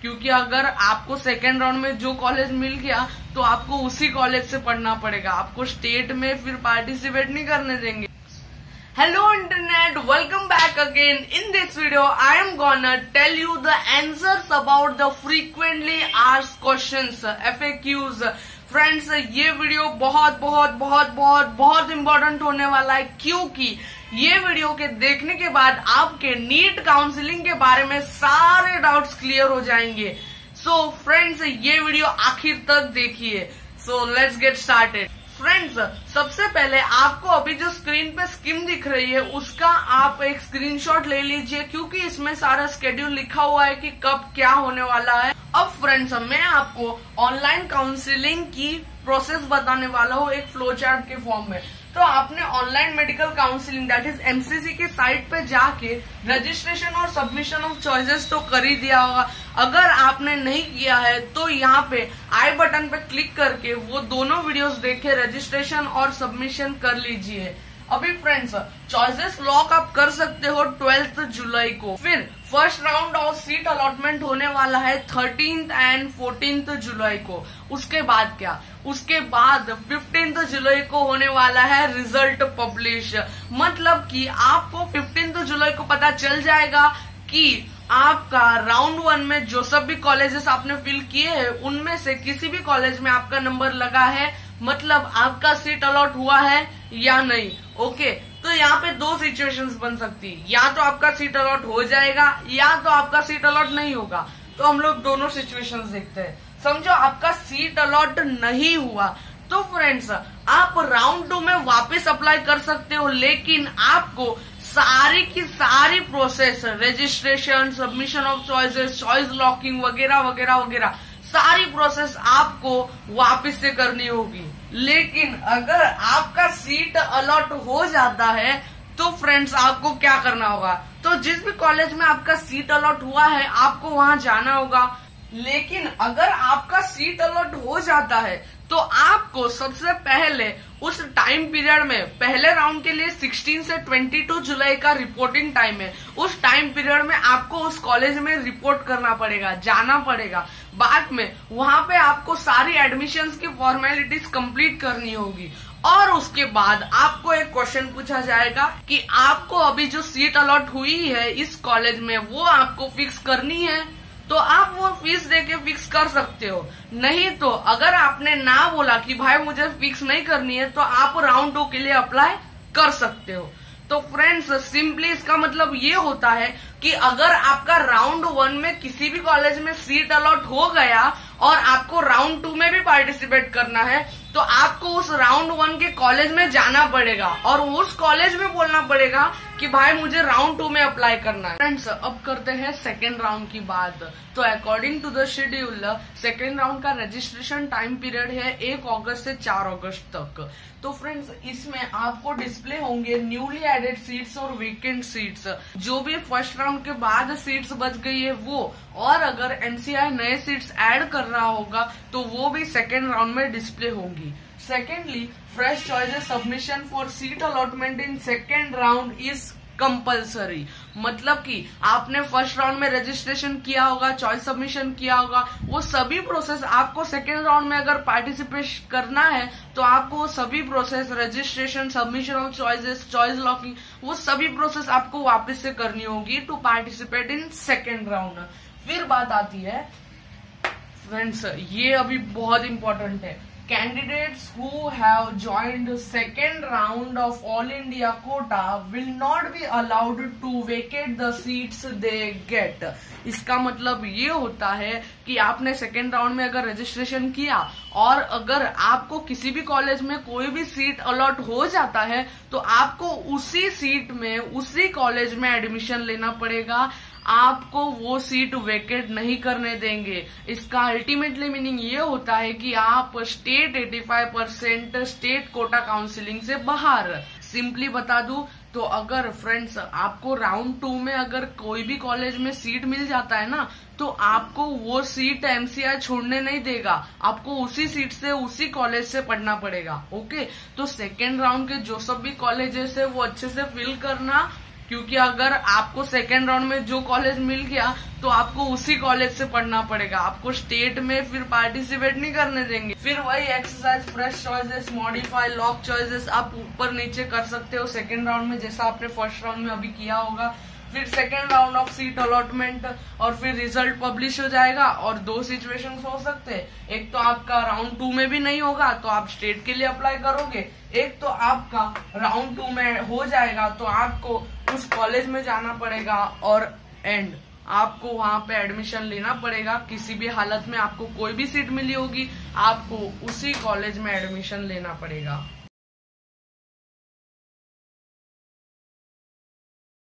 क्योंकि अगर आपको सेकेंड राउंड में जो कॉलेज मिल गया तो आपको उसी कॉलेज से पढ़ना पड़ेगा, आपको स्टेट में फिर पार्टिसिपेट नहीं करने देंगे। Hello internet, welcome back again. In this video, I am gonna tell you the answers about the frequently asked questions, FAQs. Friends, ये वीडियो बहुत बहुत बहुत बहुत बहुत इम्पोर्टेंट होने वाला है, क्योंकि ये वीडियो के देखने के बाद आपके नीट काउंसलिंग के बारे में सारे डाउट्स क्लियर हो जाएंगे। सो फ्रेंड्स, ये वीडियो आखिर तक देखिए। So let's get started. Friends, सबसे पहले आपको अभी जो स्क्रीन पे स्कीम दिख रही है उसका आप एक स्क्रीनशॉट ले लीजिए, क्योंकि इसमें सारा स्केड्यूल लिखा हुआ है कि कब क्या होने वाला है। अब फ्रेंड्स, मैं आपको ऑनलाइन काउंसलिंग की प्रोसेस बताने वाला हूँ एक फ्लो चार्ट के फॉर्म में। तो आपने online medical counselling that is MCC के साइट पे जाके रजिस्ट्रेशन और सबमिशन ऑफ चॉइसेस तो कर ही दिया होगा। अगर आपने नहीं किया है तो यहाँ पे आई बटन पे क्लिक करके वो दोनों वीडियोस देखे रजिस्ट्रेशन और सबमिशन कर लीजिए। अभी फ्रेंड्स, चॉइसेस लॉक आप कर सकते हो 12 जुलाई को। फिर first round of seat allotment होने वाला है 13 एंड 14 जुलाई को। उसके बाद क्या, उसके बाद 15 जुलाई को होने वाला है रिजल्ट पब्लिश। मतलब कि आपको 15 जुलाई को पता चल जाएगा कि आपका राउंड 1 में जो सब भी कॉलेजेस आपने फिल किए हैं उनमें से किसी भी कॉलेज में आपका नंबर लगा है, मतलब आपका सीट अलॉट हुआ है या नहीं। ओके, तो यहाँ पे दो सिचुएशंस बन सकती है, या तो आपका सीट अलॉट हो जाएगा या तो आपका सीट अलॉट नहीं होगा। तो हम लोग दोनों सिचुएशंस देखते हैं। समझो आपका सीट अलॉट नहीं हुआ तो फ्रेंड्स, आप राउंड 2 में वापस अप्लाई कर सकते हो, लेकिन आपको सारी की सारी process, registration, submission of choices, choice locking वगैरह वगैरह वगैरह सारी प्रोसेस आपको वापस से करनी होगी। लेकिन अगर आपका सीट अलॉट हो जाता है तो फ्रेंड्स, आपको क्या करना होगा, तो जिस भी कॉलेज में आपका सीट अलॉट हुआ है आपको वहां जाना होगा। लेकिन अगर आपका सीट अलॉट हो जाता है तो आपको सबसे पहले उस टाइम पीरियड में, पहले राउंड के लिए 16 से 22 जुलाई का रिपोर्टिंग टाइम है, उस टाइम पीरियड में आपको उस कॉलेज में रिपोर्ट करना पड़ेगा, जाना पड़ेगा। बाद में वहां पे आपको सारी एडमिशंस की फॉर्मेलिटीज कंप्लीट करनी होगी और उसके बाद आपको एक क्वेश्चन पूछा जाएगा कि आपको अभी जो सीट अलॉट हुई है इस कॉलेज में वो आपको फिक्स करनी है, तो आप वो फीस देके फिक्स कर सकते हो। नहीं तो अगर आपने ना बोला कि भाई मुझे फिक्स नहीं करनी है तो आप राउंड 2 के लिए अप्लाई कर सकते हो। तो फ्रेंड्स, सिंपली इसका मतलब ये होता है कि अगर आपका राउंड 1 में किसी भी कॉलेज में सीट अलॉट हो गया और आपको राउंड 2 में भी पार्टिसिपेट करना है तो आपको उस राउंड 1 के कॉलेज में जाना पड़ेगा और उस कॉलेज में बोलना पड़ेगा कि भाई मुझे राउंड 2 में अप्लाई करना है। फ्रेंड्स, अब करते हैं सेकेंड राउंड की बात। तो according to the schedule second round का रजिस्ट्रेशन टाइम पीरियड है 1 अगस्त से 4 अगस्त तक। तो फ्रेंड्स, इसमें आपको डिस्प्ले होंगे न्यूली एडेड सीट्स और वेकेंट सीट्स, जो भी फर्स्ट राउंड के बाद सीट्स बच गई है वो, और अगर एमसीआई नए सीट्स ऐड कर रहा होगा तो वो भी सेकेंड राउंड में डिस्प्ले होंगी। Secondly, fresh choices submission for seat allotment in second round is compulsory. मतलब कि आपने फर्स्ट राउंड में रजिस्ट्रेशन किया होगा, चॉइस सबमिशन किया होगा, वो सभी प्रोसेस आपको सेकेंड राउंड में अगर पार्टिसिपेट करना है तो आपको वो सभी process, registration, submission of choices, choice locking, वो सभी प्रोसेस आपको वापस से करनी होगी to participate in second round. फिर बात आती है फ्रेंड्स, ये अभी बहुत इंपॉर्टेंट है, candidates who have joined second round of all India quota will not be allowed to vacate the seats they get। इसका मतलब ये होता है कि आपने सेकेंड राउंड में अगर रजिस्ट्रेशन किया और अगर आपको किसी भी कॉलेज में कोई भी सीट अलॉट हो जाता है तो आपको उसी सीट में, उसी कॉलेज में एडमिशन लेना पड़ेगा। आपको वो सीट वेकेट नहीं करने देंगे। इसका अल्टीमेटली मीनिंग ये होता है कि आप स्टेट 85% स्टेट कोटा काउंसलिंग से बाहर। सिंपली बता दूं तो अगर फ्रेंड्स आपको राउंड 2 में अगर कोई भी कॉलेज में सीट मिल जाता है ना तो आपको वो सीट एमसीआई छोड़ने नहीं देगा, आपको उसी सीट से उसी कॉलेज से पढ़ना पड़ेगा। ओके, तो सेकेंड राउंड के जो सब भी कॉलेजेस है वो अच्छे से फिल करना, क्योंकि अगर आपको सेकेंड राउंड में जो कॉलेज मिल गया तो आपको उसी कॉलेज से पढ़ना पड़ेगा। आपको स्टेट में फिर पार्टिसिपेट नहीं करने देंगे। फिर वही exercise, fresh choices, modify, lock choices आप ऊपर नीचे कर सकते हो सेकेंड राउंड में, जैसा आपने फर्स्ट राउंड में अभी किया होगा। फिर second round of seat allotment और फिर रिजल्ट पब्लिश हो जाएगा। और दो सिचुएशन हो सकते हैं, एक तो आपका राउंड 2 में भी नहीं होगा तो आप स्टेट के लिए अप्लाई करोगे, एक तो आपका राउंड 2 में हो जाएगा तो आपको उस कॉलेज में जाना पड़ेगा और एंड आपको वहां पे एडमिशन लेना पड़ेगा। किसी भी हालत में आपको कोई भी सीट मिली होगी, आपको उसी कॉलेज में एडमिशन लेना पड़ेगा।